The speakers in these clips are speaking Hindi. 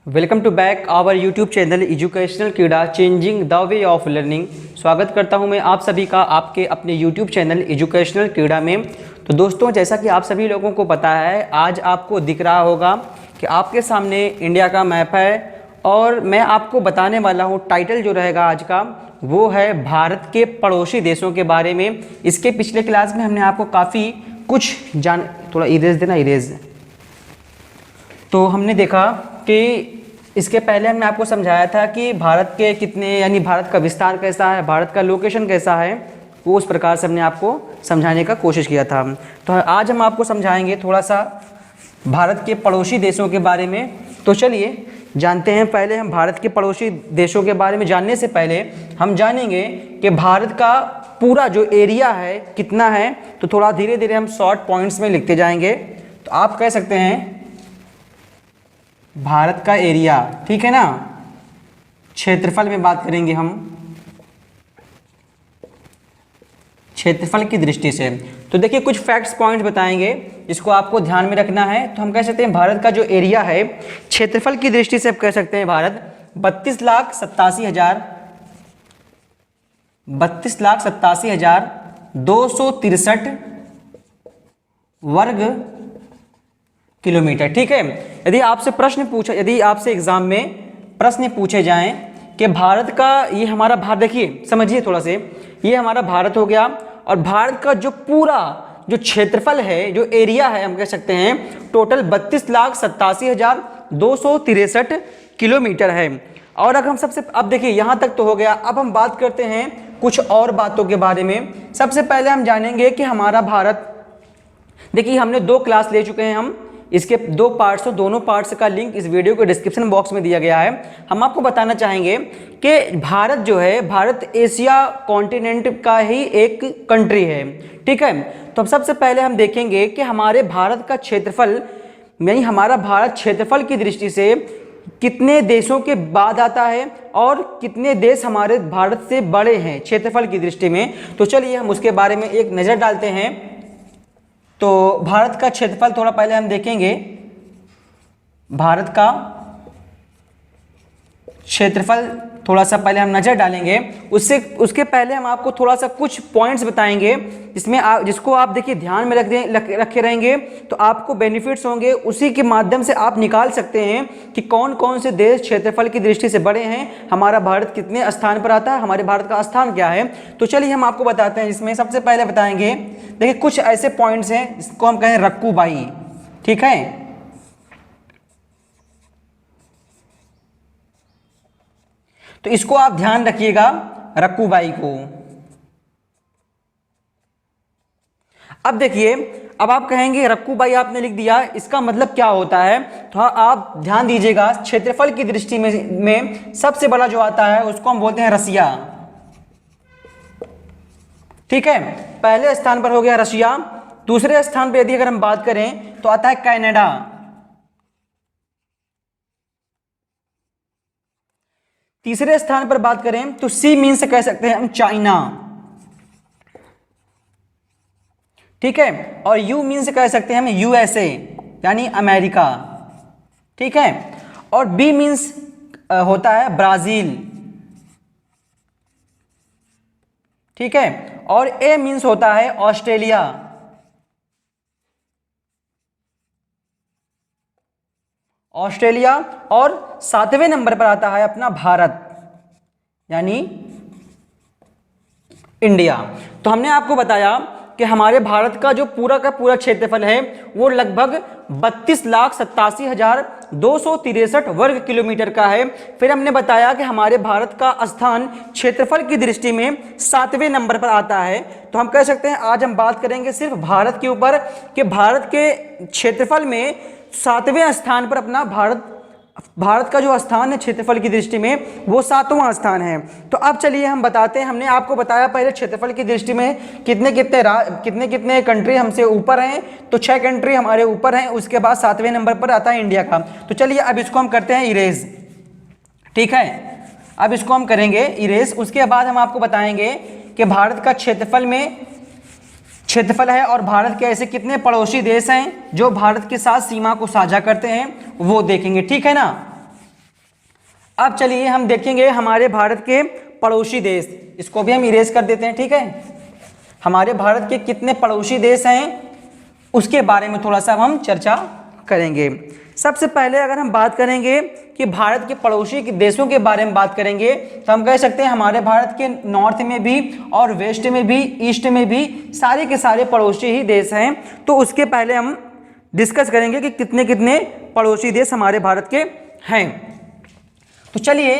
Welcome to back our YouTube channel educational Keeda changing the way of learning. स्वागत करता हूं मैं आप सभी का आपके अपने यूट्यूब चैनल एजुकेशनल कीड़ा में। तो दोस्तों, जैसा कि आप सभी लोगों को पता है, आज आपको दिख रहा होगा कि आपके सामने इंडिया का मैप है और मैं आपको बताने वाला हूं, टाइटल जो रहेगा आज का वो है भारत के पड़ोसी देशों के बारे में। इसके पिछले क्लास में हमने आपको काफ़ी कुछ थोड़ा इरेज देना, इरेज। तो हमने देखा कि इसके पहले हमने आपको समझाया था कि भारत के कितने, यानी भारत का विस्तार कैसा है, भारत का लोकेशन कैसा है, वो उस प्रकार से हमने आपको समझाने का कोशिश किया था। तो आज हम आपको समझाएंगे थोड़ा सा भारत के पड़ोसी देशों के बारे में। तो चलिए जानते हैं। पहले हम भारत के पड़ोसी देशों के बारे में जानने से पहले हम जानेंगे कि भारत का पूरा जो एरिया है कितना है। तो थोड़ा धीरे धीरे हम शॉर्ट पॉइंट्स में लिखते जाएंगे। तो आप कह सकते हैं भारत का एरिया, ठीक है ना। क्षेत्रफल में बात करेंगे हम, क्षेत्रफल की दृष्टि से। तो देखिए कुछ फैक्ट्स पॉइंट्स बताएंगे जिसको आपको ध्यान में रखना है। तो हम कह सकते हैं भारत का जो एरिया है क्षेत्रफल की दृष्टि से, आप कह सकते हैं भारत 32,87,263 वर्ग किलोमीटर, ठीक है। यदि आपसे एग्जाम में प्रश्न पूछे जाएं कि भारत का, ये हमारा भारत, देखिए समझिए थोड़ा से, ये हमारा भारत हो गया और भारत का जो पूरा जो क्षेत्रफल है, जो एरिया है, हम कह सकते हैं टोटल 32,87,263 किलोमीटर है। और अगर हम अब देखिए यहाँ तक तो हो गया। अब हम बात करते हैं कुछ और बातों के बारे में। सबसे पहले हम जानेंगे कि हमारा भारत, देखिए हमने 2 क्लास ले चुके हैं हम, इसके 2 पार्ट्स, दोनों पार्ट्स का लिंक इस वीडियो के डिस्क्रिप्शन बॉक्स में दिया गया है। हम आपको बताना चाहेंगे कि भारत जो है, भारत एशिया कॉन्टिनेंट का ही एक कंट्री है, ठीक है। तो अब सबसे पहले हम देखेंगे कि हमारे भारत का क्षेत्रफल, यानी हमारा भारत क्षेत्रफल की दृष्टि से कितने देशों के बाद आता है और कितने देश हमारे भारत से बड़े हैं क्षेत्रफल की दृष्टि में। तो चलिए हम उसके बारे में एक नज़र डालते हैं। तो भारत का क्षेत्रफल थोड़ा पहले हम देखेंगे। भारत का क्षेत्रफल थोड़ा सा पहले हम नज़र डालेंगे। उसके पहले हम आपको थोड़ा सा कुछ पॉइंट्स बताएंगे जिसको आप देखिए ध्यान में रखे रहेंगे तो आपको बेनिफिट्स होंगे। उसी के माध्यम से आप निकाल सकते हैं कि कौन कौन से देश क्षेत्रफल की दृष्टि से बड़े हैं, हमारा भारत कितने स्थान पर आता है, हमारे भारत का स्थान क्या है। तो चलिए हम आपको बताते हैं। इसमें सबसे पहले बताएंगे, देखिए कुछ ऐसे पॉइंट्स हैं जिसको हम कहें रक्कूबाई, ठीक है। तो इसको आप ध्यान रखिएगा, रक्कूबाई को। अब देखिए, अब आप कहेंगे रक्कूबाई आपने लिख दिया, इसका मतलब क्या होता है। तो आप ध्यान दीजिएगा, क्षेत्रफल की दृष्टि में सबसे बड़ा जो आता है उसको हम बोलते हैं रसिया, ठीक है। पहले स्थान पर हो गया रशिया। दूसरे स्थान पर यदि अगर हम बात करें तो आता है कनाडा। तीसरे स्थान पर बात करें तो सी मीन से कह सकते हैं हम चाइना, ठीक है। और यू मीन से कह सकते हैं हम यूएसए, यानी अमेरिका, ठीक है। और बी मीन्स होता है ब्राजील, ठीक है। और ए मीन्स होता है ऑस्ट्रेलिया, और 7वें नंबर पर आता है अपना भारत, यानी इंडिया। तो हमने आपको बताया कि हमारे भारत का जो पूरा का पूरा क्षेत्रफल है वो लगभग 32,87,263 वर्ग किलोमीटर का है। फिर हमने बताया कि हमारे भारत का स्थान क्षेत्रफल की दृष्टि में 7वें नंबर पर आता है। तो हम कह सकते हैं आज हम बात करेंगे सिर्फ भारत के ऊपर कि भारत के क्षेत्रफल में 7वें स्थान पर अपना भारत का जो स्थान है क्षेत्रफल की दृष्टि में वो 7वां स्थान है। तो अब चलिए हम बताते हैं। हमने आपको बताया पहले क्षेत्रफल की दृष्टि में कितने कितने कंट्री हमसे ऊपर हैं। तो 6 कंट्री हमारे ऊपर हैं। उसके बाद 7वें नंबर पर आता है इंडिया का। तो चलिए अब इसको हम करते हैं इरेज, ठीक है। अब इसको हम करेंगे इरेज। उसके बाद हम आपको बताएंगे कि भारत का क्षेत्रफल है और भारत के ऐसे कितने पड़ोसी देश हैं जो भारत के साथ सीमा को साझा करते हैं, वो देखेंगे, ठीक है ना। अब चलिए हम देखेंगे हमारे भारत के पड़ोसी देश, इसको भी हम इरेज कर देते हैं, ठीक है। हमारे भारत के कितने पड़ोसी देश हैं उसके बारे में थोड़ा सा हम चर्चा करेंगे। सबसे पहले अगर हम बात करेंगे कि भारत के पड़ोसी देशों के बारे में बात करेंगे तो हम कह सकते हैं हमारे भारत के नॉर्थ में भी और वेस्ट में भी, ईस्ट में भी सारे के सारे पड़ोसी ही देश हैं। तो उसके पहले हम डिस्कस करेंगे कि कितने कितने पड़ोसी देश हमारे भारत के हैं। तो चलिए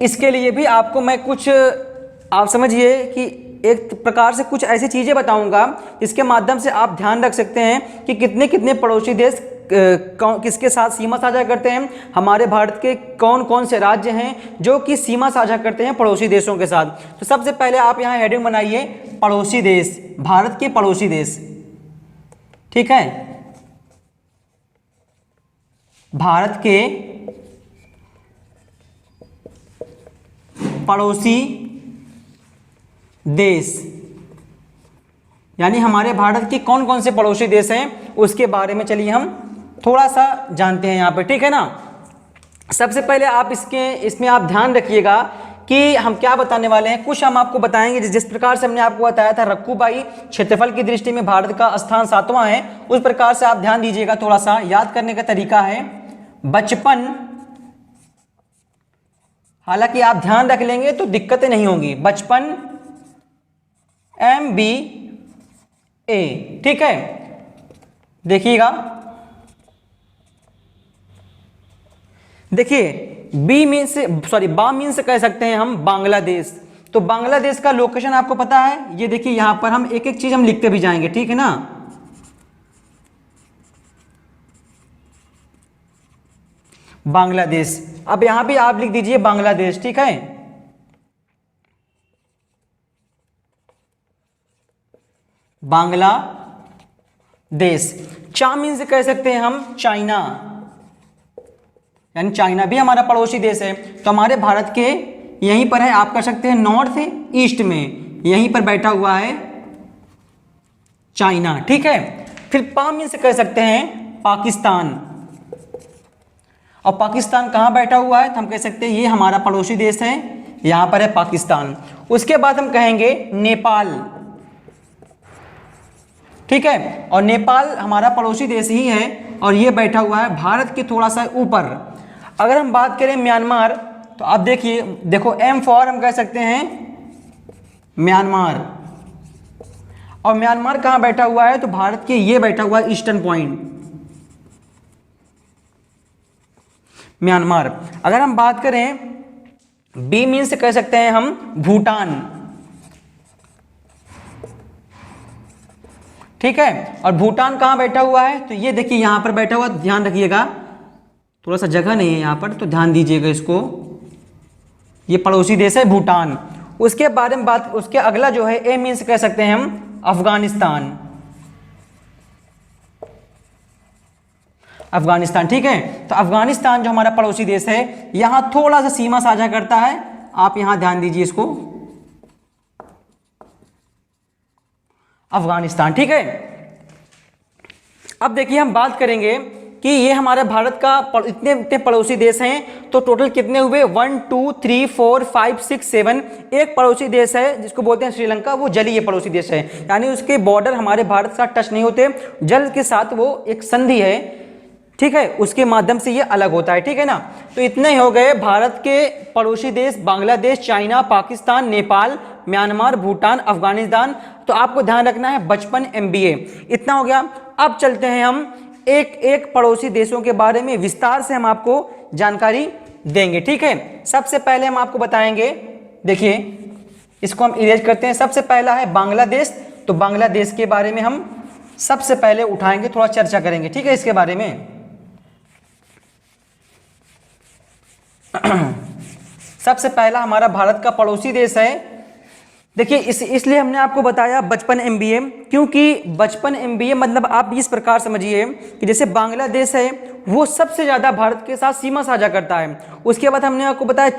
इसके लिए भी आपको मैं कुछ, आप समझिए कि एक प्रकार से कुछ ऐसी चीज़ें बताऊंगा जिसके माध्यम से आप ध्यान रख सकते हैं कि कितने कितने पड़ोसी देश किसके साथ सीमा साझा करते हैं। हमारे भारत के कौन कौन से राज्य हैं जो कि सीमा साझा करते हैं पड़ोसी देशों के साथ। तो सबसे पहले आप यहाँ हेडिंग बनाइए, पड़ोसी देश, भारत के पड़ोसी देश, ठीक है। भारत के पड़ोसी देश, यानी हमारे भारत के कौन कौन से पड़ोसी देश हैं उसके बारे में चलिए हम थोड़ा सा जानते हैं यहाँ पे, ठीक है ना। सबसे पहले आप इसमें आप ध्यान रखिएगा कि हम क्या बताने वाले हैं। कुछ हम आपको बताएंगे जिस प्रकार से हमने आपको बताया था रक्कूबाई क्षेत्रफल की दृष्टि में भारत का स्थान 7वां है, उस प्रकार से आप ध्यान दीजिएगा। थोड़ा सा याद करने का तरीका है बचपन, हालांकि आप ध्यान रख लेंगे तो दिक्कतें नहीं होंगी। बचपन MBA, ठीक है। देखिएगा, देखिए बी मीन्स बा मीन्स कह सकते हैं हम बांग्लादेश। तो बांग्लादेश का लोकेशन आपको पता है, ये देखिए यहां पर हम एक एक चीज हम लिखते भी जाएंगे, ठीक है ना। बांग्लादेश, अब यहां भी आप लिख दीजिए बांग्लादेश, ठीक है। बांग्लादेश। चा मीन्स कह सकते हैं हम चाइना, यानी चाइना भी हमारा पड़ोसी देश है। तो हमारे भारत के यहीं पर है, आप कर सकते हैं नॉर्थ ईस्ट में, यहीं पर बैठा हुआ है चाइना, ठीक है। फिर पा मीन्स कह सकते हैं पाकिस्तान, और पाकिस्तान कहाँ बैठा हुआ है तो हम कह सकते हैं ये हमारा पड़ोसी देश है, यहां पर है पाकिस्तान। उसके बाद हम कहेंगे नेपाल, ठीक है। और नेपाल हमारा पड़ोसी देश ही है और ये बैठा हुआ है भारत के थोड़ा सा ऊपर। अगर हम बात करें म्यांमार तो आप देखिए, देखो M फॉर हम कह सकते हैं म्यांमार, और म्यांमार कहाँ बैठा हुआ है तो भारत के ये बैठा हुआ है ईस्टर्न पॉइंट, म्यांमार। अगर हम बात करें बी मीन्स कह सकते हैं हम भूटान, ठीक है। और भूटान कहाँ बैठा हुआ है तो ये देखिए यहां पर बैठा हुआ, ध्यान रखिएगा, थोड़ा सा जगह नहीं है यहां पर तो ध्यान दीजिएगा इसको, ये पड़ोसी देश है भूटान। उसके बारे में बात, उसके अगला जो है ए मीन्स कह सकते हैं हम अफगानिस्तान, अफगानिस्तान, ठीक है। तो अफगानिस्तान जो हमारा पड़ोसी देश है यहां थोड़ा सा सीमा साझा करता है, आप यहां ध्यान दीजिए इसको, अफगानिस्तान, ठीक है। अब देखिए हम बात करेंगे कि ये हमारे भारत का इतने इतने पड़ोसी देश हैं तो टोटल कितने हुए 1 2 3 4 5 6 7। एक पड़ोसी देश है जिसको बोलते हैं श्रीलंका, वो जलीय पड़ोसी देश है, यानी उसके बॉर्डर हमारे भारत के साथ टच नहीं होते, जल के साथ वो एक संधि है, ठीक है, उसके माध्यम से ये अलग होता है, ठीक है ना। तो इतने ही हो गए भारत के पड़ोसी देश, बांग्लादेश, चाइना, पाकिस्तान, नेपाल, म्यांमार, भूटान, अफगानिस्तान। तो आपको ध्यान रखना है बचपन MBA, इतना हो गया। अब चलते हैं हम एक एक पड़ोसी देशों के बारे में विस्तार से हम आपको जानकारी देंगे, ठीक है। सबसे पहले हम आपको बताएंगे, देखिए इसको हम इरेज करते हैं। सबसे पहला है बांग्लादेश, तो बांग्लादेश के बारे में हम सबसे पहले उठाएंगे, थोड़ा चर्चा करेंगे, ठीक है, इसके बारे में। सबसे पहला हमारा भारत का पड़ोसी देश है, देखिए इसलिए हमने आपको बताया बचपन MBA, क्योंकि बचपन MBA मतलब आप इस प्रकार समझिए कि जैसे बांग्लादेश है वो सबसे ज़्यादा भारत के साथ सीमा साझा करता है। उसके बाद हमने आपको बताया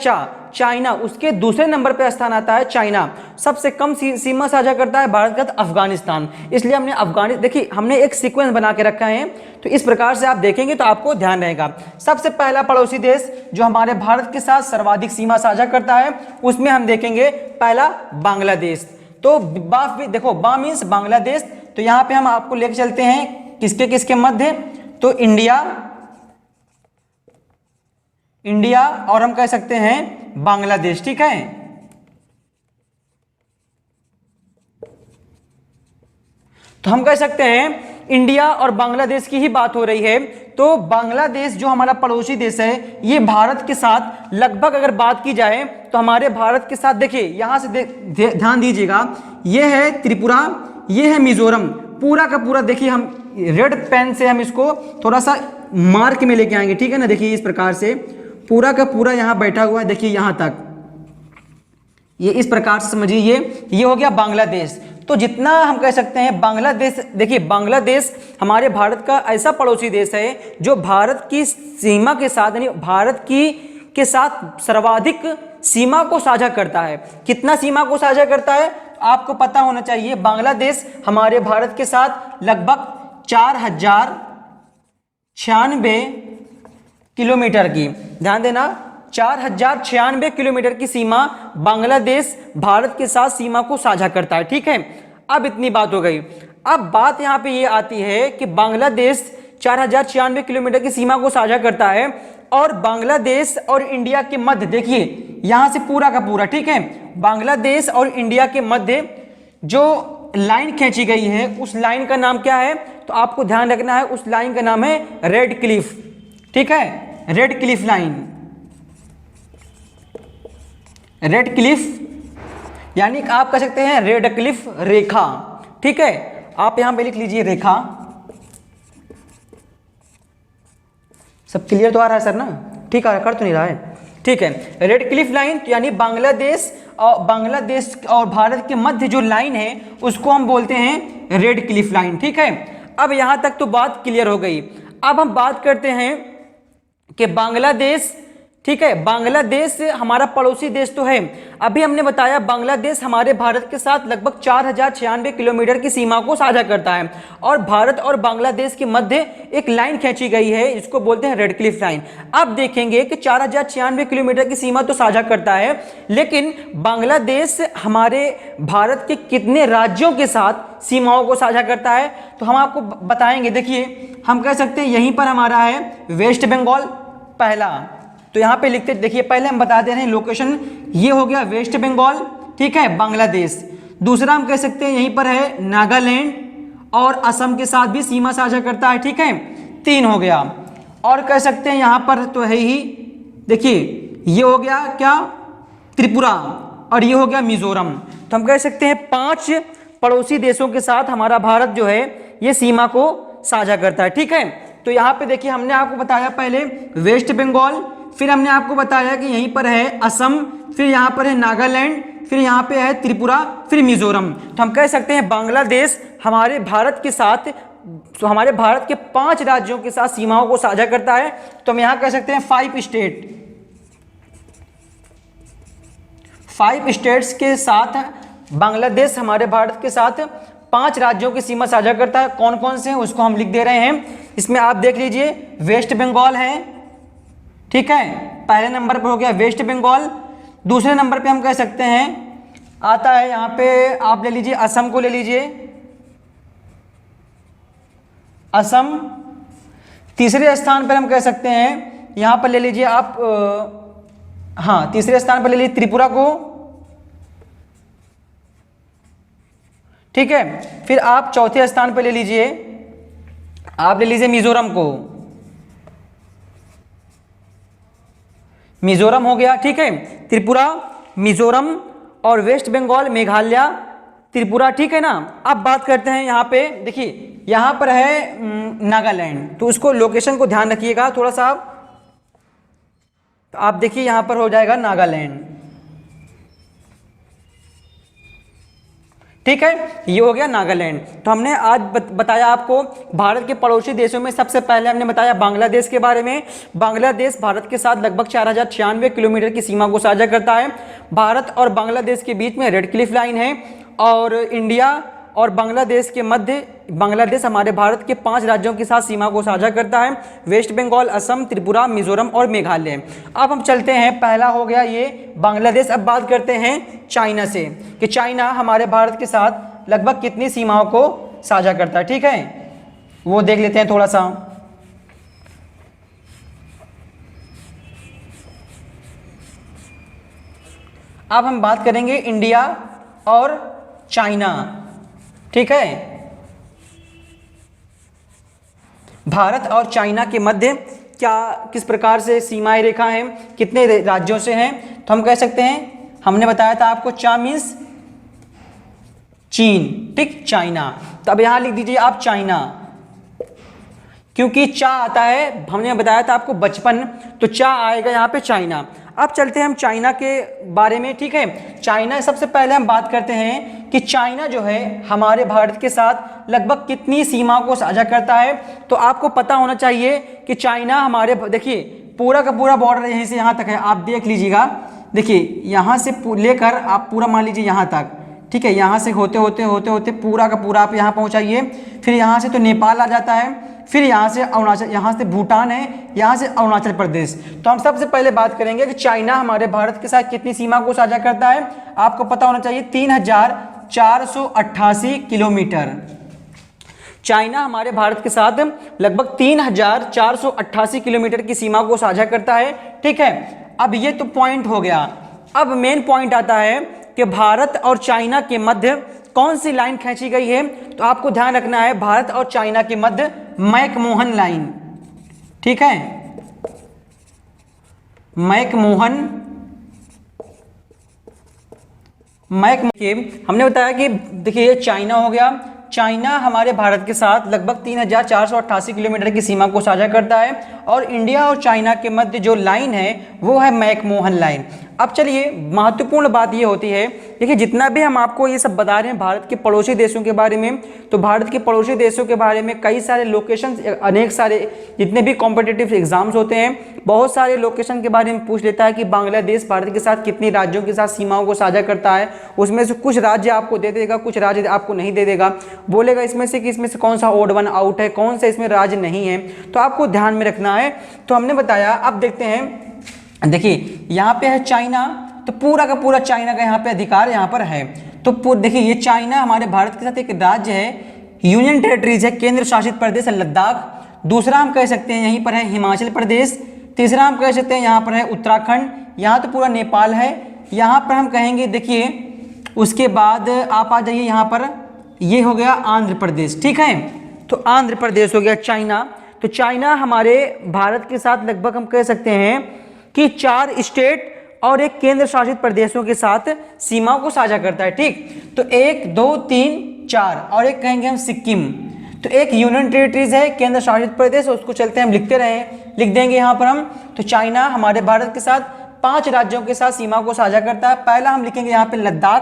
चाइना, उसके दूसरे नंबर पे स्थान आता है चाइना। सबसे कम सीमा साझा करता है भारत का अफगानिस्तान। इसलिए हमने अफगानिस्तान, देखिए हमने एक सीक्वेंस बना के रखा है, तो इस प्रकार से आप देखेंगे तो आपको ध्यान रहेगा। सबसे पहला पड़ोसी देश जो हमारे भारत के साथ सर्वाधिक सीमा साझा करता है, उसमें हम देखेंगे पहला बांग्लादेश। तो देखो बा मीन्स बांग्लादेश, तो यहाँ पे हम आपको लेकर चलते हैं किसके किसके मध्य, तो इंडिया और हम कह सकते हैं बांग्लादेश, ठीक है। तो हम कह सकते हैं इंडिया और बांग्लादेश की ही बात हो रही है। तो बांग्लादेश जो हमारा पड़ोसी देश है, ये भारत के साथ लगभग अगर बात की जाए तो हमारे भारत के साथ, देखिए यहां से ध्यान दीजिएगा, ये है त्रिपुरा, ये है मिजोरम, पूरा का पूरा देखिए हम रेड पेन से हम इसको थोड़ा सा मार्क में लेके आएंगे, ठीक है ना। देखिए इस प्रकार से पूरा का पूरा यहाँ बैठा हुआ है, देखिए यहाँ तक, ये इस प्रकार से समझिए, ये हो गया बांग्लादेश। तो जितना हम कह सकते हैं बांग्लादेश, देखिए बांग्लादेश हमारे भारत का ऐसा पड़ोसी देश है जो भारत की सीमा के साथ, यानी भारत के साथ सर्वाधिक सीमा को साझा करता है। कितना सीमा को साझा करता है आपको पता होना चाहिए। बांग्लादेश हमारे भारत के साथ लगभग 4096 किलोमीटर की, ध्यान देना, 4096 किलोमीटर की सीमा बांग्लादेश भारत के साथ सीमा को साझा करता है, ठीक है। अब इतनी बात हो गई। अब बात यहाँ पे ये आती है कि बांग्लादेश 4096 किलोमीटर की सीमा को साझा करता है और बांग्लादेश और इंडिया के मध्य, देखिए यहाँ से पूरा का पूरा, ठीक है, बांग्लादेश और इंडिया के मध्य जो लाइन खींची गई है उस लाइन का नाम क्या है, तो आपको ध्यान रखना है, उस लाइन का नाम है रेड क्लिफ, ठीक है, red Cliff line, red Cliff, यानी आप कह सकते हैं रेड क्लिफ रेखा, ठीक है। आप यहां पे लिख लीजिए रेखा। सब क्लियर तो आ रहा है सर ना, ठीक है, कर तो नहीं रहा है, ठीक है। रेड क्लिफ लाइन यानी बांग्लादेश और भारत के मध्य जो लाइन है उसको हम बोलते हैं रेड क्लिफ लाइन, ठीक है। अब यहां तक तो बात क्लियर हो गई। अब हम बात करते हैं कि बांग्लादेश, ठीक है, बांग्लादेश हमारा पड़ोसी देश तो है। अभी हमने बताया बांग्लादेश हमारे भारत के साथ लगभग 4096 किलोमीटर की सीमा को साझा करता है और भारत और बांग्लादेश के मध्य एक लाइन खींची गई है, इसको बोलते हैं रेड क्लिफ लाइन। अब देखेंगे कि 4096 किलोमीटर की सीमा तो साझा करता है, लेकिन बांग्लादेश हमारे भारत के कितने राज्यों के साथ सीमाओं को साझा करता है, तो हम आपको बताएंगे। देखिए हम कह सकते हैं यहीं पर हमारा है वेस्ट बंगाल पहला, तो यहाँ पे लिखते, देखिए पहले हम बता दे रहे हैं लोकेशन, ये हो गया वेस्ट बंगाल, ठीक है, बांग्लादेश। दूसरा हम कह सकते हैं यहीं पर है नागालैंड और असम के साथ भी सीमा साझा करता है, ठीक है, 3 हो गया। और कह सकते हैं यहाँ पर तो है ही, देखिए ये हो गया क्या, त्रिपुरा, और ये हो गया मिजोरम। तो हम कह सकते हैं 5 पड़ोसी देशों के साथ हमारा भारत जो है ये सीमा को साझा करता है, ठीक है। तो यहाँ पे देखिए हमने आपको बताया पहले वेस्ट बंगाल, फिर हमने आपको बताया कि यहीं पर है असम, फिर यहाँ पर है नागालैंड, फिर यहाँ पे है त्रिपुरा, फिर मिजोरम। तो हम कह सकते हैं बांग्लादेश हमारे भारत के साथ, तो हमारे भारत के 5 राज्यों के साथ सीमाओं को साझा करता है। तो हम यहाँ कह सकते हैं 5 स्टेट्स के साथ बांग्लादेश हमारे भारत के साथ 5 राज्यों की सीमा साझा करता है। कौन कौन से हैं उसको हम लिख दे रहे हैं, इसमें आप देख लीजिए, वेस्ट बंगाल है, ठीक है, पहले नंबर पर हो गया वेस्ट बंगाल। दूसरे नंबर पे हम कह सकते हैं आता है यहाँ पे, आप ले लीजिए असम को ले लीजिए, असम। तीसरे स्थान पर हम कह सकते हैं यहाँ पर ले लीजिए आप, हाँ तीसरे स्थान पर ले लीजिए त्रिपुरा को, ठीक है। फिर आप चौथे स्थान पर ले लीजिए, आप ले लीजिए मिजोरम को, मिजोरम हो गया, ठीक है, त्रिपुरा, मिजोरम और वेस्ट बंगाल, मेघालय, त्रिपुरा, ठीक है ना। अब बात करते हैं यहाँ पे, देखिए यहाँ पर है नागालैंड, तो उसको लोकेशन को ध्यान रखिएगा थोड़ा सा। तो आप देखिए यहाँ पर हो जाएगा नागालैंड, ठीक है, ये हो गया नागालैंड। तो हमने आज बताया आपको भारत के पड़ोसी देशों में सबसे पहले हमने बताया बांग्लादेश के बारे में। बांग्लादेश भारत के साथ लगभग 4096 किलोमीटर की सीमा को साझा करता है। भारत और बांग्लादेश के बीच में रेड क्लिफ लाइन है और इंडिया और बांग्लादेश के मध्य बांग्लादेश हमारे भारत के 5 राज्यों के साथ सीमा को साझा करता है, वेस्ट बंगाल, असम, त्रिपुरा, मिजोरम और मेघालय। अब हम चलते हैं, पहला हो गया ये बांग्लादेश। अब बात करते हैं चाइना से कि चाइना हमारे भारत के साथ लगभग कितनी सीमाओं को साझा करता है। ठीक है, वो देख लेते हैं थोड़ा सा। अब हम बात करेंगे इंडिया और चाइना। ठीक है, भारत और चाइना के मध्य क्या किस प्रकार से सीमाएं रेखा हैं, कितने राज्यों से हैं, तो हम कह सकते हैं, हमने बताया था आपको चा मीन्स चीन, ठीक, चाइना। तो अब यहां लिख दीजिए आप चाइना, क्योंकि चा आता है, हमने बताया था आपको बचपन, तो चा आएगा यहाँ पे चाइना। अब चलते हैं हम चाइना के बारे में। ठीक है, चाइना सबसे पहले हम बात करते हैं कि चाइना जो है हमारे भारत के साथ लगभग कितनी सीमा को साझा करता है। तो आपको पता होना चाहिए कि चाइना हमारे, देखिए पूरा का पूरा बॉर्डर यहीं से यहाँ तक है, आप देख लीजिएगा। देखिए यहाँ से लेकर आप पूरा मान लीजिए यहाँ तक, ठीक है, यहाँ से होते होते होते होते पूरा का पूरा आप यहाँ पहुँचाइए। फिर यहाँ से तो नेपाल आ जाता है, फिर यहाँ से अरुणाचल, यहाँ से भूटान है, यहाँ से अरुणाचल प्रदेश। तो हम सबसे पहले बात करेंगे कि चाइना हमारे भारत के साथ कितनी सीमा को साझा करता है। आपको पता होना चाहिए 3488 किलोमीटर। चाइना हमारे भारत के साथ लगभग 3488 किलोमीटर की सीमा को साझा करता है। ठीक है, अब ये तो पॉइंट हो गया। अब मेन पॉइंट आता है कि भारत और चाइना के मध्य कौन सी लाइन खींची गई है। तो आपको ध्यान रखना है, भारत और चाइना के मध्य मैकमोहन लाइन। ठीक है, मैकमोहन हमने बताया कि देखिए ये चाइना हो गया। चाइना हमारे भारत के साथ लगभग 3488 किलोमीटर की सीमा को साझा करता है और इंडिया और चाइना के मध्य जो लाइन है वो है मैकमोहन लाइन। अब चलिए, महत्वपूर्ण बात ये होती है, देखिए जितना भी हम आपको ये सब बता रहे हैं भारत के पड़ोसी देशों के बारे में, तो भारत के पड़ोसी देशों के बारे में कई सारे लोकेशन, अनेक सारे जितने भी कॉम्पिटिटिव एग्जाम्स होते हैं, बहुत सारे लोकेशन के बारे में पूछ लेता है कि बांग्लादेश भारत के साथ कितनी राज्यों के साथ सीमाओं को साझा करता है। उसमें से कुछ राज्य आपको दे देगा, कुछ राज्य आपको नहीं दे देगा, बोलेगा इसमें से कि इसमें से कौन सा ओड वन आउट है, कौन सा इसमें राज्य नहीं है। तो आपको ध्यान में रखना है। तो हमने बताया, अब देखते हैं, देखिए यहाँ पे है चाइना, तो पूरा का पूरा चाइना का यहाँ पे अधिकार यहाँ पर है। तो देखिए ये चाइना हमारे भारत के साथ एक राज्य है, यूनियन टेरिटरीज है, केंद्र शासित प्रदेश है लद्दाख। दूसरा हम कह सकते हैं यहीं पर है हिमाचल प्रदेश। तीसरा हम कह सकते हैं यहाँ पर है उत्तराखंड, यहाँ तो पूरा नेपाल है। यहाँ पर हम कहेंगे, देखिए उसके बाद आप आ जाइए यहाँ पर, ये हो गया आंध्र प्रदेश। ठीक है, तो आंध्र प्रदेश हो गया चाइना। तो चाइना हमारे भारत के साथ लगभग हम कह सकते हैं कि 4 स्टेट और एक केंद्र शासित प्रदेशों के साथ सीमाओं को साझा करता है। ठीक, तो 1 2 3 4 और एक कहेंगे हम सिक्किम। तो एक यूनियन टेरिटरीज है, केंद्र शासित प्रदेश, उसको चलते हम लिखते रहे, लिख देंगे यहाँ पर हम। तो चाइना हमारे भारत के साथ 5 राज्यों के साथ सीमा को साझा करता है। पहला हम लिखेंगे यहाँ पे लद्दाख,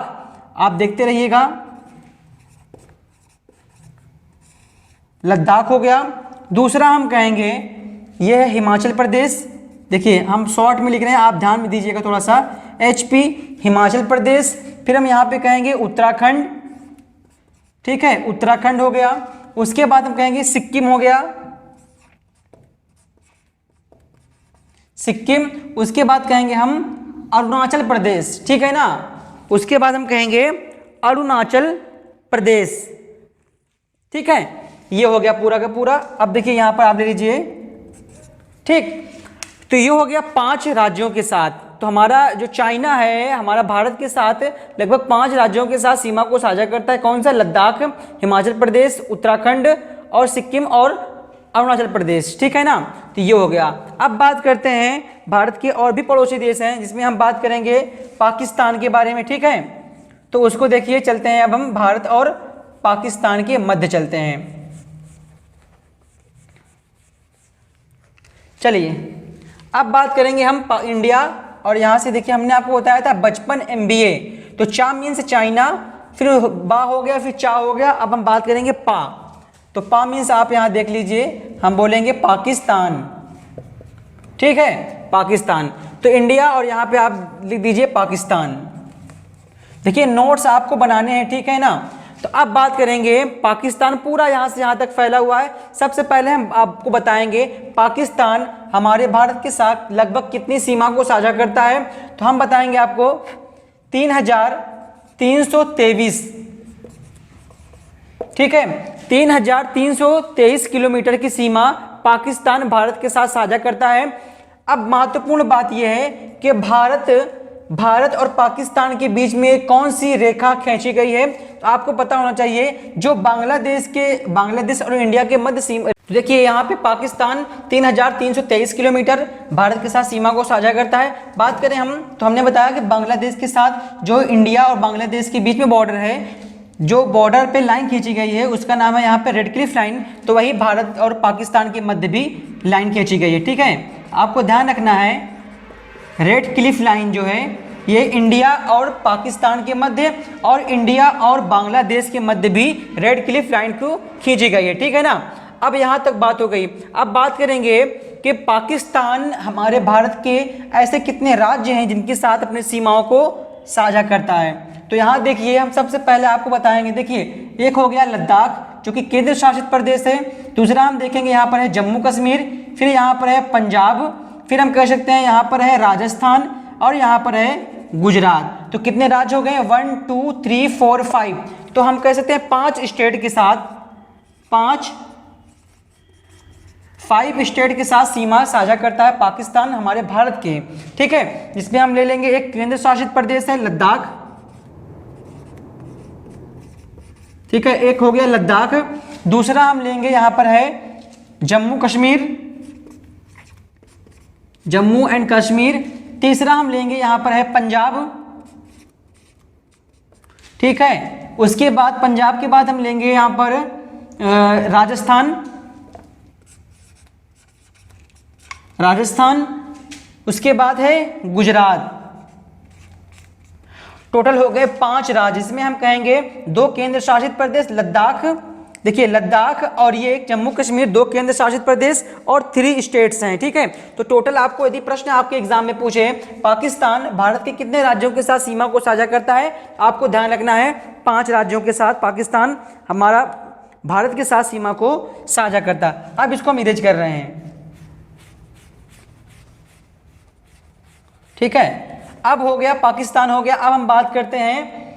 आप देखते रहिएगा, लद्दाख हो गया। दूसरा हम कहेंगे यह है हिमाचल प्रदेश। देखिए हम शॉर्ट में लिख रहे हैं, आप ध्यान में दीजिएगा थोड़ा सा, HP हिमाचल प्रदेश। फिर हम यहाँ पे कहेंगे उत्तराखंड। ठीक है, उत्तराखंड हो गया। उसके बाद हम कहेंगे सिक्किम हो गया, सिक्किम। उसके बाद कहेंगे हम अरुणाचल प्रदेश। ठीक है ना, उसके बाद हम कहेंगे अरुणाचल प्रदेश। ठीक है, ये हो गया पूरा का पूरा। अब देखिए यहाँ पर आप ले लीजिए, ठीक, तो ये हो गया 5 राज्यों के साथ। तो हमारा जो चाइना है हमारा भारत के साथ लगभग 5 राज्यों के साथ सीमा को साझा करता है। कौन सा? लद्दाख, हिमाचल प्रदेश, उत्तराखंड और सिक्किम और अरुणाचल प्रदेश। ठीक है ना, तो ये हो गया। अब बात करते हैं भारत के और भी पड़ोसी देश हैं, जिसमें हम बात करेंगे पाकिस्तान के बारे में। ठीक है, तो उसको देखिए, चलते हैं अब हम भारत और पाकिस्तान के मध्य चलते हैं। चलिए अब बात करेंगे हम इंडिया, और यहाँ से देखिए हमने आपको बताया था बचपन MBA। तो चा मीन्स चाइना, फिर बा हो गया, फिर चा हो गया। अब हम बात करेंगे पा। तो पा मीन्स आप यहाँ देख लीजिए, हम बोलेंगे पाकिस्तान, ठीक है, पाकिस्तान। तो इंडिया और यहाँ पे आप लिख दीजिए पाकिस्तान। देखिए नोट्स आपको बनाने हैं, ठीक है ना। तो अब बात करेंगे पाकिस्तान पूरा यहाँ से यहाँ तक फैला हुआ है। सबसे पहले हम आपको बताएंगे पाकिस्तान हमारे भारत के साथ लगभग कितनी सीमा को साझा करता है। तो हम बताएंगे आपको 3,323, ठीक है, 3,323 किलोमीटर की सीमा पाकिस्तान भारत के साथ साझा करता है। अब महत्वपूर्ण बात यह है कि भारत और पाकिस्तान के बीच में कौन सी रेखा खींची गई है। तो आपको पता होना चाहिए जो बांग्लादेश और इंडिया के मध्य सीमा, देखिए यहाँ पे पाकिस्तान 3,323 किलोमीटर भारत के साथ सीमा को साझा करता है। बात करें हम, तो हमने बताया कि बांग्लादेश के साथ जो इंडिया और बांग्लादेश के बीच में बॉर्डर है, जो बॉर्डर पे लाइन खींची गई है उसका नाम है यहाँ पे रेड क्लिफ लाइन। तो वही भारत और पाकिस्तान के मध्य भी लाइन खींची गई है, ठीक है। आपको ध्यान रखना है रेड क्लिफ लाइन जो है ये इंडिया और पाकिस्तान के मध्य और इंडिया और बांग्लादेश के मध्य भी रेड क्लिफ लाइन को खींची गई है, ठीक है ना। अब यहाँ तक बात हो गई। अब बात करेंगे कि पाकिस्तान हमारे भारत के ऐसे कितने राज्य हैं जिनके साथ अपनी सीमाओं को साझा करता है। तो यहाँ देखिए हम सबसे पहले आपको बताएंगे, देखिए एक हो गया लद्दाख जो कि केंद्र शासित प्रदेश है। दूसरा हम देखेंगे यहाँ पर है जम्मू कश्मीर, फिर यहाँ पर है पंजाब, फिर हम कह सकते हैं यहाँ पर है राजस्थान और यहाँ पर है गुजरात। तो कितने राज्य हो गए, 1 2 3 4 5। तो हम कह सकते हैं 5 स्टेट के साथ 5 स्टेट के साथ सीमा साझा करता है पाकिस्तान हमारे भारत के, ठीक है। जिसमें हम ले लेंगे एक केंद्र शासित प्रदेश है लद्दाख, ठीक है, एक हो गया लद्दाख। दूसरा हम लेंगे यहाँ पर है जम्मू एंड कश्मीर। तीसरा हम लेंगे यहाँ पर है पंजाब, ठीक है। उसके बाद पंजाब के बाद हम लेंगे यहाँ पर राजस्थान। उसके बाद है गुजरात। टोटल हो गए 5 राज्य। इसमें हम कहेंगे 2 केंद्र शासित प्रदेश लद्दाख, देखिए लद्दाख और ये एक जम्मू कश्मीर, 2 केंद्र शासित प्रदेश और 3 स्टेट्स हैं, ठीक है। तो टोटल आपको यदि प्रश्न आपके एग्जाम में पूछे पाकिस्तान भारत के कितने राज्यों के साथ सीमा को साझा करता है, आपको ध्यान रखना है 5 राज्यों के साथ पाकिस्तान हमारा भारत के साथ सीमा को साझा करता है। अब इसको हम इरेज कर रहे हैं, ठीक है। अब हो गया पाकिस्तान हो गया। अब हम बात करते हैं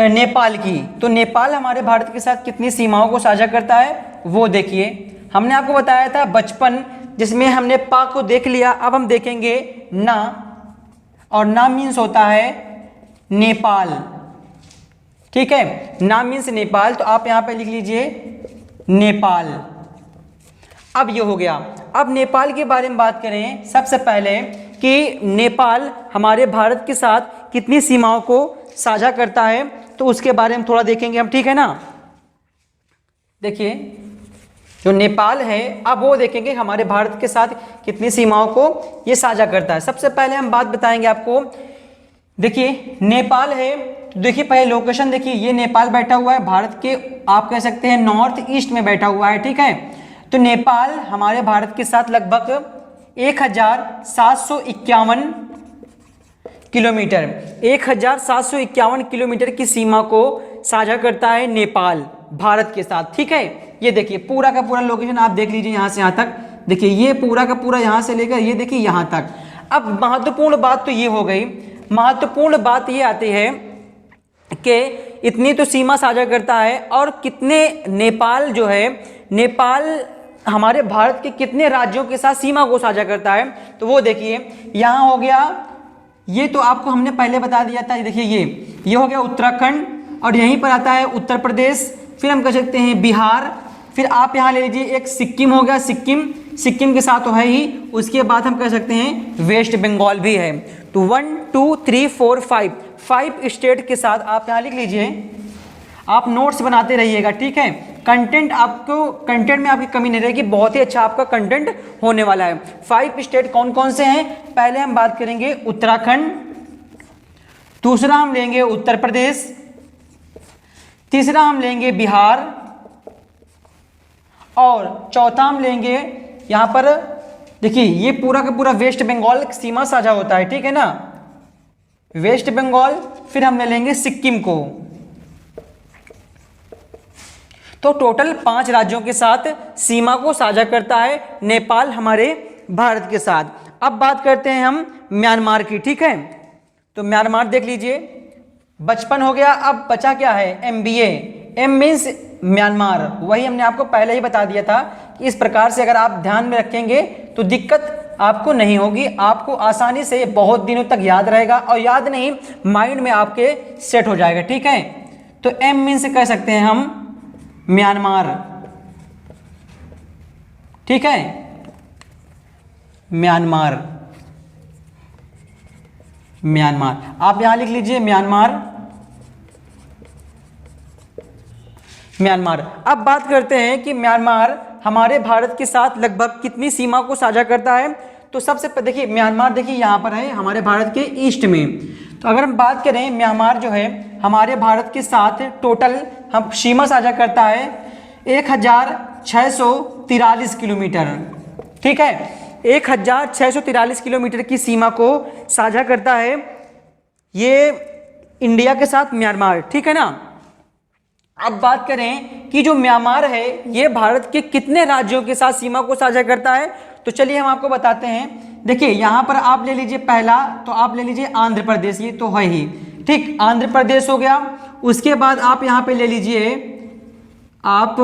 नेपाल की। तो नेपाल हमारे भारत के साथ कितनी सीमाओं को साझा करता है वो देखिए। हमने आपको बताया था बचपन, जिसमें हमने पा को देख लिया। अब हम देखेंगे ना, और ना मीन्स होता है नेपाल, ठीक है, ना मीन्स नेपाल। तो आप यहाँ पे लिख लीजिए नेपाल। अब ये हो गया। अब नेपाल के बारे में बात करें सबसे पहले कि नेपाल हमारे भारत के साथ कितनी सीमाओं को साझा करता है, तो उसके बारे में थोड़ा देखेंगे हम, ठीक है ना। देखिए जो नेपाल है अब वो देखेंगे हमारे भारत के साथ कितनी सीमाओं को ये साझा करता है। सबसे पहले हम बात बताएंगे आपको, देखिए नेपाल है, तो देखिए पहले लोकेशन देखिए, ये नेपाल बैठा हुआ है भारत के, आप कह सकते हैं नॉर्थ ईस्ट में बैठा हुआ है, ठीक है। तो नेपाल हमारे भारत के साथ लगभग 1751 किलोमीटर 1751 किलोमीटर की सीमा को साझा करता है नेपाल भारत के साथ, ठीक है। ये देखिए पूरा का पूरा लोकेशन आप देख लीजिए यहाँ से यहाँ तक, देखिए ये पूरा का पूरा यहाँ से लेकर ये देखिए यहाँ तक। अब महत्वपूर्ण बात तो ये हो गई, महत्वपूर्ण बात ये आती है कि इतनी तो सीमा साझा करता है और कितने नेपाल जो है, नेपाल हमारे भारत के कितने राज्यों के साथ सीमा को साझा करता है, तो वो देखिए यहाँ हो गया, ये तो आपको हमने पहले बता दिया था। देखिए ये हो गया उत्तराखंड, और यहीं पर आता है उत्तर प्रदेश, फिर हम कह सकते हैं बिहार, फिर आप यहाँ ले लीजिए एक सिक्किम हो गया, सिक्किम के साथ तो है ही। उसके बाद हम कह सकते हैं वेस्ट बंगाल भी है। तो 1 2 3 4 5 स्टेट के साथ आप यहाँ लिख लीजिए, आप नोट्स बनाते रहिएगा, ठीक है। कंटेंट में आपकी कमी नहीं रहेगी, बहुत ही अच्छा आपका कंटेंट होने वाला है। 5 स्टेट कौन कौन से हैं, पहले हम बात करेंगे उत्तराखंड, दूसरा हम लेंगे उत्तर प्रदेश, तीसरा हम लेंगे बिहार, और चौथा हम लेंगे यहाँ पर, देखिए ये पूरा का पूरा वेस्ट बंगाल सीमा साझा होता है, ठीक है ना, वेस्ट बंगाल। फिर हम ले लेंगे सिक्किम को। तो टोटल 5 राज्यों के साथ सीमा को साझा करता है नेपाल हमारे भारत के साथ। अब बात करते हैं हम म्यांमार की, ठीक है। तो म्यांमार देख लीजिए, 55 हो गया। अब बचा क्या है, MBA। एम मीन्स म्यांमार, वही हमने आपको पहले ही बता दिया था कि इस प्रकार से अगर आप ध्यान में रखेंगे तो दिक्कत आपको नहीं होगी, आपको आसानी से बहुत दिनों तक याद रहेगा, और याद नहीं माइंड में आपके सेट हो जाएगा, ठीक है। तो एम मीन्स कह सकते हैं हम म्यांमार, ठीक है, म्यांमार, म्यांमार आप यहां लिख लीजिए म्यांमार, म्यांमार। अब बात करते हैं कि म्यांमार हमारे भारत के साथ लगभग कितनी सीमा को साझा करता है। तो सबसे देखिए म्यांमार, देखिए यहाँ पर है हमारे भारत के ईस्ट में। तो अगर हम बात करें म्यांमार जो है हमारे भारत के साथ टोटल हम सीमा साझा करता है 1643 किलोमीटर, ठीक है, 1643 किलोमीटर की सीमा को साझा करता है ये इंडिया के साथ म्यांमार, ठीक है ना। अब बात करें कि जो म्यांमार है ये भारत के कितने राज्यों के साथ सीमा को साझा करता है, तो चलिए हम आपको बताते हैं। देखिए यहाँ पर आप ले लीजिए पहला, तो आप ले लीजिए आंध्र प्रदेश, ये तो है ही, ठीक, आंध्र प्रदेश हो गया। उसके बाद आप यहाँ पे ले लीजिए आप,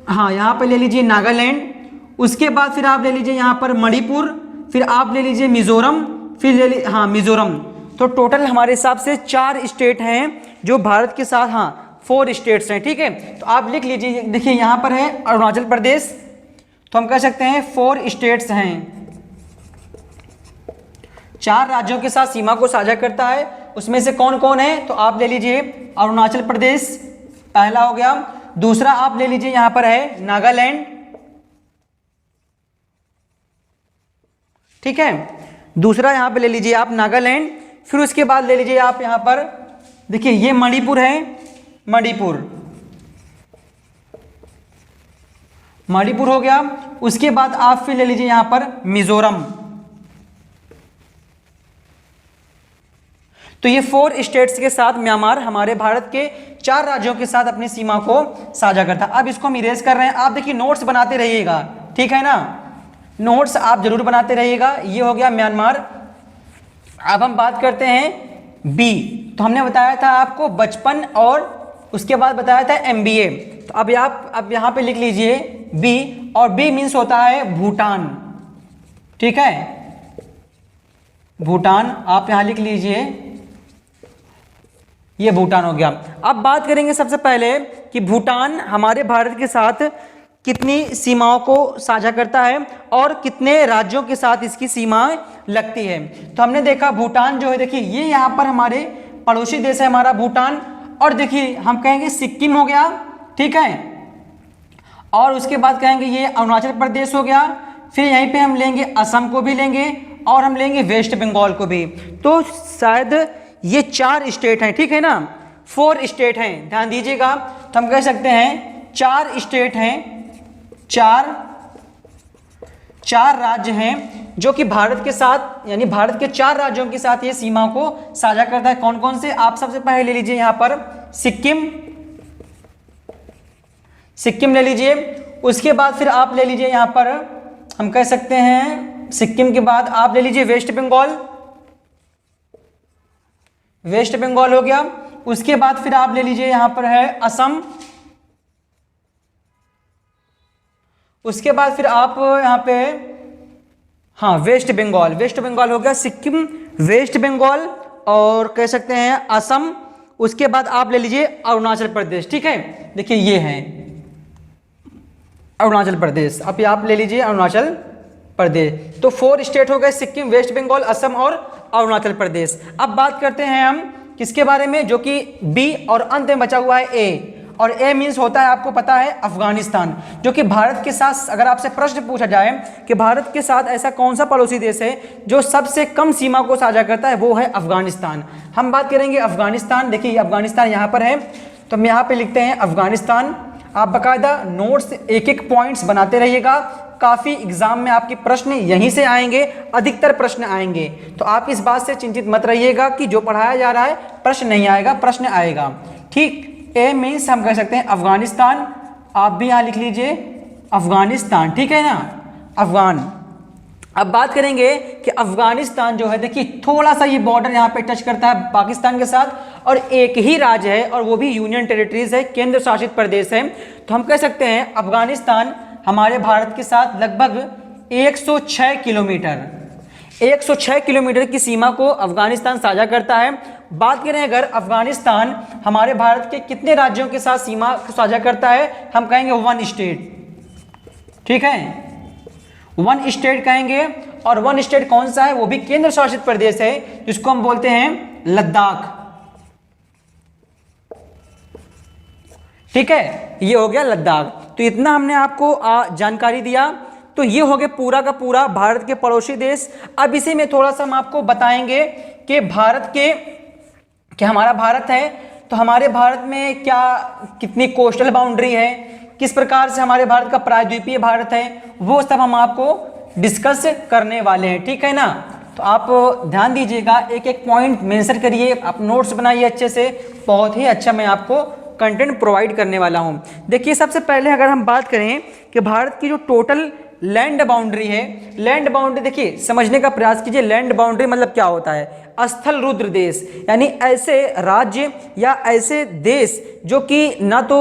हाँ यहाँ पे ले लीजिए नागालैंड। उसके बाद फिर आप ले लीजिए यहाँ पर मणिपुर, फिर आप ले लीजिए मिजोरम, फिर ले लीजिए हाँ मिजोरम। तो टोटल हमारे हिसाब से 4 स्टेट हैं जो भारत के साथ, हाँ 4 स्टेट्स हैं, ठीक है। तो आप लिख लीजिए, देखिए यहाँ पर है अरुणाचल प्रदेश, तो हम कह सकते हैं 4 स्टेट्स हैं, 4 राज्यों के साथ सीमा को साझा करता है। उसमें से कौन कौन है, तो आप ले लीजिए अरुणाचल प्रदेश पहला हो गया। दूसरा आप ले लीजिए यहाँ पर है नागालैंड, ठीक है, दूसरा यहाँ पे ले लीजिए आप नागालैंड। फिर उसके बाद ले लीजिए आप यहाँ पर, देखिए ये मणिपुर है, मणिपुर, मणिपुर हो गया। उसके बाद आप फिर ले लीजिए यहाँ पर मिजोरम। तो ये 4 स्टेट्स के साथ म्यांमार हमारे भारत के 4 राज्यों के साथ अपनी सीमा को साझा करता है। अब इसको हम इरेज कर रहे हैं, आप देखिए नोट्स बनाते रहिएगा, ठीक है ना, नोट्स आप जरूर बनाते रहिएगा। ये हो गया म्यांमार। अब हम बात करते हैं बी। तो हमने बताया था आपको बचपन, और उसके बाद बताया था MBA। तो अब आप यहाँ पे लिख लीजिए बी, और बी मीन्स होता है भूटान, ठीक है, भूटान आप यहाँ लिख लीजिए, ये भूटान हो गया। अब बात करेंगे सबसे पहले कि भूटान हमारे भारत के साथ कितनी सीमाओं को साझा करता है और कितने राज्यों के साथ इसकी सीमाएं लगती है। तो हमने देखा भूटान जो है, देखिए ये यहाँ पर हमारे पड़ोसी देश है हमारा भूटान, और देखिए हम कहेंगे सिक्किम हो गया, ठीक है, और उसके बाद कहेंगे ये अरुणाचल प्रदेश हो गया। फिर यहीं पे हम लेंगे असम को भी लेंगे, और हम लेंगे वेस्ट बंगाल को भी। तो शायद ये 4 स्टेट हैं, ठीक है ना, 4 स्टेट हैं, ध्यान दीजिएगा। तो हम कह सकते हैं 4 स्टेट हैं, 4 राज्य हैं जो कि भारत के साथ, यानी भारत के 4 राज्यों के साथ ये सीमा को साझा करता है। कौन कौन से, आप सबसे पहले ले लीजिए यहाँ पर सिक्किम, सिक्किम ले लीजिए। उसके बाद फिर आप ले लीजिए यहाँ पर, हम कह सकते हैं सिक्किम के बाद आप ले लीजिए वेस्ट बंगाल, वेस्ट बंगाल हो गया। उसके बाद फिर आप ले लीजिए यहाँ पर है असम। उसके बाद फिर आप यहाँ पे, हाँ वेस्ट बंगाल, वेस्ट बंगाल हो गया, सिक्किम, वेस्ट बंगाल, और कह सकते हैं असम। उसके बाद आप ले लीजिए अरुणाचल प्रदेश, ठीक है, देखिए ये है अरुणाचल प्रदेश। अब आप ले लीजिए अरुणाचल प्रदेश। तो 4 स्टेट हो गए, सिक्किम, वेस्ट बंगाल, असम और अरुणाचल प्रदेश। अब बात करते हैं हम किसके बारे में, जो कि बी, और अंत में बचा हुआ है ए। और ए मीन्स होता है आपको पता है अफगानिस्तान, जो कि भारत के साथ अगर आपसे प्रश्न पूछा जाए कि भारत के साथ ऐसा कौन सा पड़ोसी देश है जो सबसे कम सीमा को साझा करता है, वो है अफगानिस्तान। हम बात करेंगे अफगानिस्तान। देखिए अफगानिस्तान यहाँ पर है, तो हम यहाँ पे लिखते हैं अफगानिस्तान। आप बाकायदा नोट्स एक एक पॉइंट्स बनाते रहिएगा, काफ़ी एग्जाम में आपके प्रश्न यहीं से आएंगे, अधिकतर प्रश्न आएंगे। तो आप इस बात से चिंतित मत रहिएगा कि जो पढ़ाया जा रहा है प्रश्न नहीं आएगा, प्रश्न आएगा। ठीक, ए मीन्स हम कह सकते हैं अफगानिस्तान, आप भी यहाँ लिख लीजिए अफगानिस्तान, ठीक है ना, अफगान। अब बात करेंगे कि अफगानिस्तान जो है, देखिए थोड़ा सा ये बॉर्डर यहाँ पे टच करता है पाकिस्तान के साथ, और एक ही राज्य है और वो भी यूनियन टेरिटरीज है, केंद्र शासित प्रदेश है। तो हम कह सकते हैं अफगानिस्तान हमारे भारत के साथ लगभग 106 किलोमीटर की सीमा को अफगानिस्तान साझा करता है। बात करें अगर अफगानिस्तान हमारे भारत के कितने राज्यों के साथ सीमा साझा करता है, हम कहेंगे 1 स्टेट, ठीक है, 1 स्टेट कहेंगे। और 1 स्टेट कौन सा है, वो भी केंद्र शासित प्रदेश है, जिसको हम बोलते हैं लद्दाख, ठीक है, ये हो गया लद्दाख। तो इतना हमने आपको जानकारी दिया। तो ये हो गया पूरा का पूरा भारत के पड़ोसी देश। अब इसी में थोड़ा सा हम आपको बताएंगे कि भारत के, कि हमारा भारत है तो हमारे भारत में क्या कितनी कोस्टल बाउंड्री है, किस प्रकार से हमारे भारत का प्रायद्वीपीय भारत है, वो सब हम आपको डिस्कस करने वाले हैं, ठीक है ना। तो आप ध्यान दीजिएगा, एक एक पॉइंट मेंशन करिए, आप नोट्स बनाइए अच्छे से, बहुत ही अच्छा मैं आपको कंटेंट प्रोवाइड करने वाला हूं। देखिए सबसे पहले अगर हम बात करें कि भारत की जो टोटल लैंड बाउंड्री है, लैंड बाउंड्री देखिए समझने का प्रयास कीजिए। लैंड बाउंड्री मतलब क्या होता है, स्थल रुद्र देश, यानी ऐसे राज्य या ऐसे देश जो कि ना तो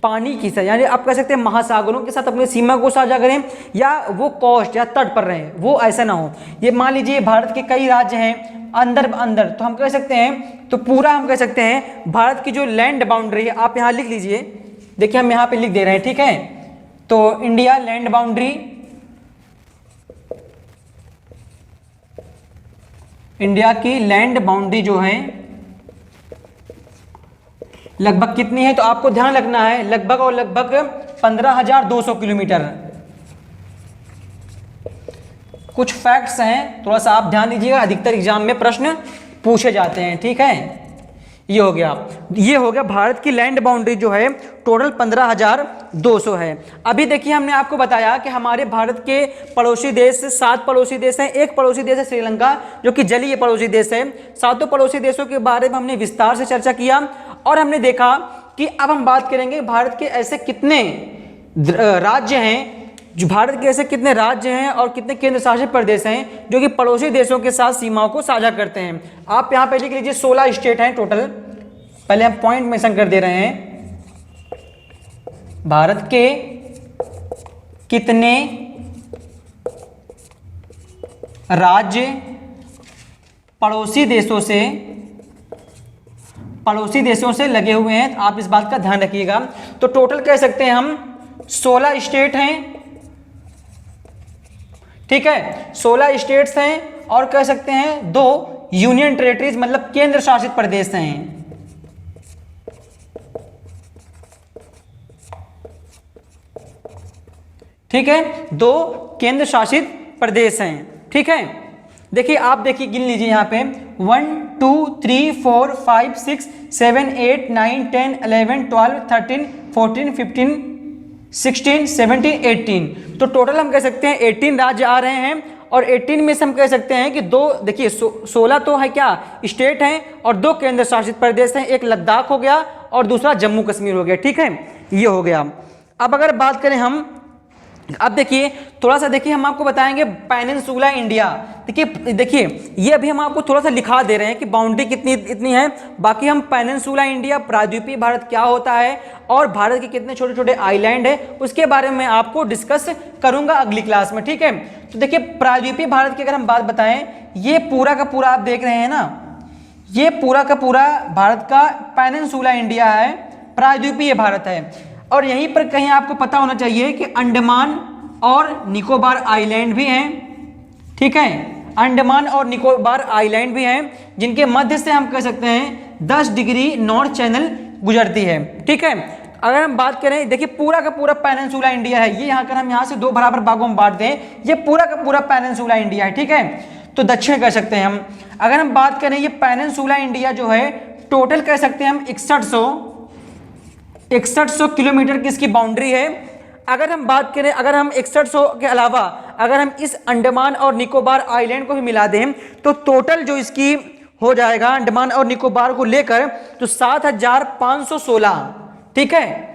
पानी की साथ, यानी आप कह सकते हैं महासागरों के साथ अपनी सीमा को साझा करें, या वो कोस्ट या तट पर रहें, वो ऐसा ना हो। ये मान लीजिए भारत के कई राज्य हैं अंदर, तो हम कह सकते हैं, तो पूरा हम कह सकते हैं भारत की जो लैंड बाउंड्री है, आप यहाँ लिख लीजिए, देखिए हम यहाँ पे लिख दे रहे हैं, ठीक है। तो इंडिया लैंड बाउंड्री, इंडिया की लैंड बाउंड्री जो है लगभग कितनी है, तो आपको ध्यान रखना है लगभग और लगभग 15,200 किलोमीटर। कुछ फैक्ट्स हैं, थोड़ा सा आप ध्यान दीजिएगा, अधिकतर एग्जाम में प्रश्न पूछे जाते हैं, ठीक है। ये हो गया भारत की लैंड बाउंड्री जो है टोटल 15,200 है। अभी देखिए हमने आपको बताया कि हमारे भारत के पड़ोसी देश 7 पड़ोसी देश हैं। एक पड़ोसी देश है श्रीलंका, जो कि जलीय पड़ोसी देश है। 7 पड़ोसी देशों के बारे में हमने विस्तार से चर्चा किया, और हमने देखा कि अब हम बात करेंगे भारत के ऐसे कितने राज्य हैं, जो भारत के ऐसे कितने राज्य हैं और कितने केंद्र शासित प्रदेश हैं जो कि पड़ोसी देशों के साथ सीमाओं को साझा करते हैं। आप यहाँ पे लिख लीजिए 16 स्टेट हैं टोटल। पहले हम पॉइंट मेंशन कर दे रहे हैं, भारत के कितने राज्य पड़ोसी देशों से लगे हुए हैं, आप इस बात का ध्यान रखिएगा। तो टोटल कह सकते हैं हम 16 स्टेट हैं, ठीक है, 16 स्टेट्स हैं, और कह सकते हैं 2 यूनियन टेरिटरीज मतलब केंद्र शासित प्रदेश हैं। ठीक है, 2 केंद्र शासित प्रदेश हैं, ठीक है। देखिए आप देखिए गिन लीजिए यहाँ पे 1 2 3 4 5 6 7 8 9 10 11 12 13 14 15 16 17 18। तो टोटल हम कह सकते हैं 18 राज्य आ रहे हैं, और 18 में से हम कह सकते हैं कि 2 देखिए 16 तो है क्या स्टेट हैं, और 2 केंद्र शासित प्रदेश हैं। एक लद्दाख हो गया और दूसरा जम्मू कश्मीर हो गया, ठीक है, ये हो गया। अब अगर बात करें हम, अब देखिए थोड़ा सा देखिए हम आपको बताएंगे पेनिनसुला इंडिया। देखिए ये अभी हम आपको थोड़ा सा लिखा दे रहे हैं कि बाउंड्री कितनी इतनी है, बाकी हम पेनिनसुला इंडिया प्रायद्वीपीय भारत क्या होता है और भारत के कितने छोटे छोटे आइलैंड है उसके बारे में आपको डिस्कस करूंगा अगली क्लास में, ठीक है। तो देखिए प्रायद्वीपीय भारत की अगर हम बात बताएं, ये पूरा का पूरा आप देख रहे हैं ना, ये पूरा का पूरा भारत का पेनिनसुला इंडिया है, प्रायद्वीपीय भारत है। और यहीं पर कहीं आपको पता होना चाहिए कि अंडमान और निकोबार आइलैंड भी हैं, ठीक है, अंडमान और निकोबार आइलैंड भी हैं, जिनके मध्य से हम कह सकते हैं 10 डिग्री नॉर्थ चैनल गुजरती है। ठीक है, अगर हम बात करें, देखिए पूरा का पूरा पेनिनसुला इंडिया है ये, यहाँ कर हम यहाँ से दो बराबर भागों में बांट दें, ये पूरा का पूरा पेनिनसुला इंडिया है। ठीक है, तो दक्षिण कह सकते हैं हम। अगर हम बात करें ये पेनिनसुला इंडिया जो है टोटल कह सकते हैं हम 6100 किलोमीटर की इसकी बाउंड्री है। अगर हम बात करें, अगर हम 6100 के अलावा अगर हम इस अंडमान और निकोबार आइलैंड को भी मिला दें तो टोटल जो इसकी हो जाएगा अंडमान और निकोबार को लेकर तो 7516। ठीक है,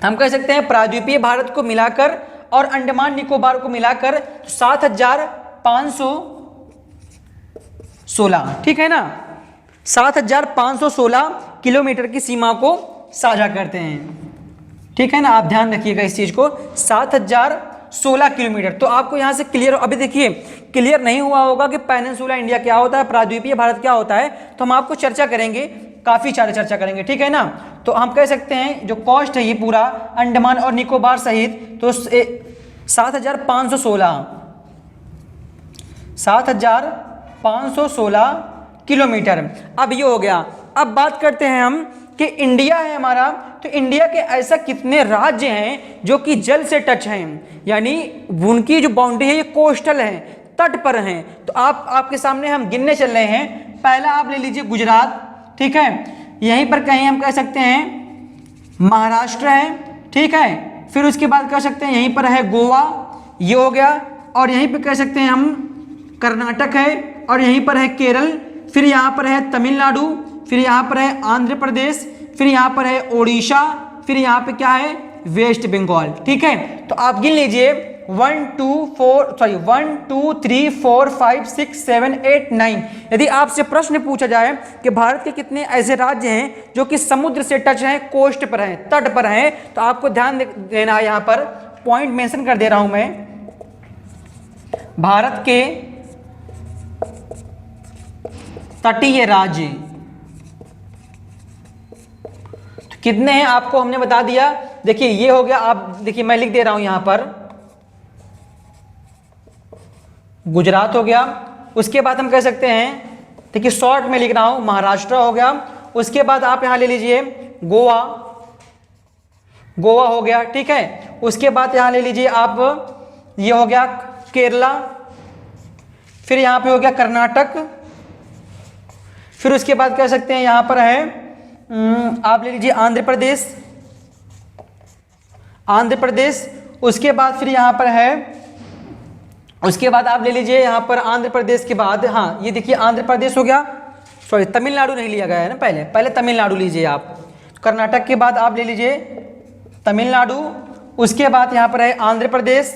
हम कह सकते हैं प्रायद्वीपीय भारत को मिलाकर और अंडमान निकोबार को मिलाकर तो 7516। ठीक है ना, 7516 किलोमीटर की सीमा को साझा करते हैं। ठीक है ना, आप ध्यान रखिएगा इस चीज को, 7016 किलोमीटर। तो आपको यहां से क्लियर, अभी देखिए क्लियर नहीं हुआ होगा कि पेनिनसुला इंडिया क्या होता है, प्रायद्वीपीय भारत क्या होता है, तो हम आपको चर्चा करेंगे, काफी सारे चर्चा करेंगे। ठीक है ना, तो हम कह सकते हैं जो कॉस्ट है ये पूरा अंडमान और निकोबार सहित तो 7516 किलोमीटर। अब ये हो गया। अब बात करते हैं हम कि इंडिया है हमारा, तो इंडिया के ऐसा कितने राज्य हैं जो कि जल से टच हैं, यानी उनकी जो बाउंड्री है ये कोस्टल है, तट पर हैं। तो आपके सामने हम गिनने चल रहे हैं। पहला आप ले लीजिए गुजरात। ठीक है, यहीं पर कहीं हम कह सकते हैं महाराष्ट्र है। ठीक है, फिर उसके बाद कह सकते हैं यहीं पर है गोवा, ये हो गया, और यहीं पर कह सकते हैं हम कर्नाटक है, और यहीं पर है केरल, फिर यहाँ पर है तमिलनाडु, फिर यहाँ पर है आंध्र प्रदेश, फिर यहाँ पर है ओडिशा, फिर यहाँ पे क्या है वेस्ट बंगाल। ठीक है, तो आप गिन लीजिए 1 2 3 4 5 6 7 8 9। यदि आपसे प्रश्न पूछा जाए कि भारत के कितने ऐसे राज्य हैं जो कि समुद्र से टच हैं, कोस्ट पर हैं, तट पर हैं, तो आपको ध्यान देना है, यहाँ पर पॉइंट मेंशन कर दे रहा हूं मैं। भारत के तटीय राज्य कितने हैं आपको हमने बता दिया। देखिए ये हो गया, आप देखिए मैं लिख दे रहा हूं यहां पर, गुजरात हो गया। उसके बाद हम कह सकते हैं, देखिए शॉर्ट में लिख रहा हूं, महाराष्ट्र हो गया। उसके बाद आप यहां ले लीजिए गोवा, गोवा हो गया। ठीक है, उसके बाद यहां ले लीजिए आप, ये हो गया केरला, फिर यहां पे हो गया कर्नाटक, फिर उसके बाद कह सकते हैं यहां पर है आप ले लीजिए आंध्र प्रदेश, आंध्र प्रदेश। उसके बाद फिर यहां पर है, उसके बाद आप ले लीजिए यहां पर आंध्र प्रदेश के बाद, हाँ ये देखिए आंध्र प्रदेश हो गया, सॉरी तमिलनाडु नहीं लिया गया है ना, पहले तमिलनाडु लीजिए आप। कर्नाटक के बाद आप ले लीजिए तमिलनाडु, उसके बाद यहां पर है आंध्र प्रदेश,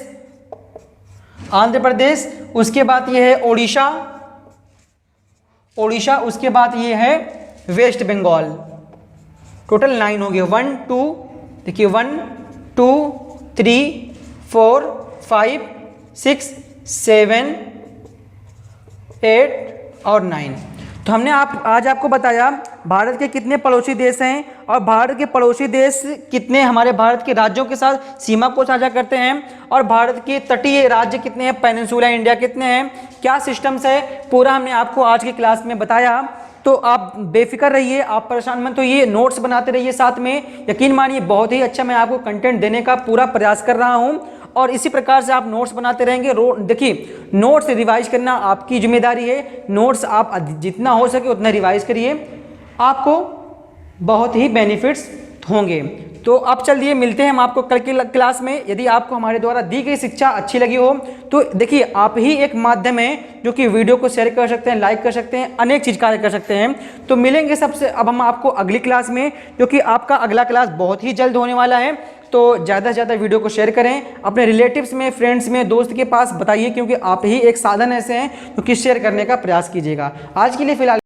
आंध्र प्रदेश। उसके बाद ये है ओडिशा, ओडिशा। उसके बाद ये है वेस्ट बंगाल। टोटल 9 हो गए, 1 2 देखिए 1 2 3 4 5 6 7 8 और 9। तो हमने आज आपको बताया भारत के कितने पड़ोसी देश हैं और भारत के पड़ोसी देश कितने हमारे भारत के राज्यों के साथ सीमा को साझा करते हैं, और भारत के तटीय राज्य कितने हैं, पेनिनसुला इंडिया कितने हैं, क्या सिस्टम्स है, पूरा हमने आपको आज की क्लास में बताया। तो आप बेफिक्र रहिए, आप परेशान मत होइए, नोट्स बनाते रहिए साथ में। यकीन मानिए बहुत ही अच्छा मैं आपको कंटेंट देने का पूरा प्रयास कर रहा हूं, और इसी प्रकार से आप नोट्स बनाते रहेंगे। देखिए नोट्स रिवाइज करना आपकी जिम्मेदारी है, नोट्स आप जितना हो सके उतना रिवाइज करिए, आपको बहुत ही बेनिफिट्स होंगे। तो अब चलिए मिलते हैं हम आपको कल की क्लास में। यदि आपको हमारे द्वारा दी गई शिक्षा अच्छी लगी हो तो देखिए आप ही एक माध्यम है जो कि वीडियो को शेयर कर सकते हैं, लाइक कर सकते हैं, अनेक चीज़ कार्य कर सकते हैं। तो मिलेंगे सबसे अब हम आपको अगली क्लास में, जो कि आपका अगला क्लास बहुत ही जल्द होने वाला है। तो ज़्यादा से ज़्यादा वीडियो को शेयर करें, अपने रिलेटिव्स में, फ्रेंड्स में, दोस्त के पास बताइए, क्योंकि आप ही एक साधन ऐसे हैं जो कि शेयर करने का प्रयास कीजिएगा। आज के लिए फिलहाल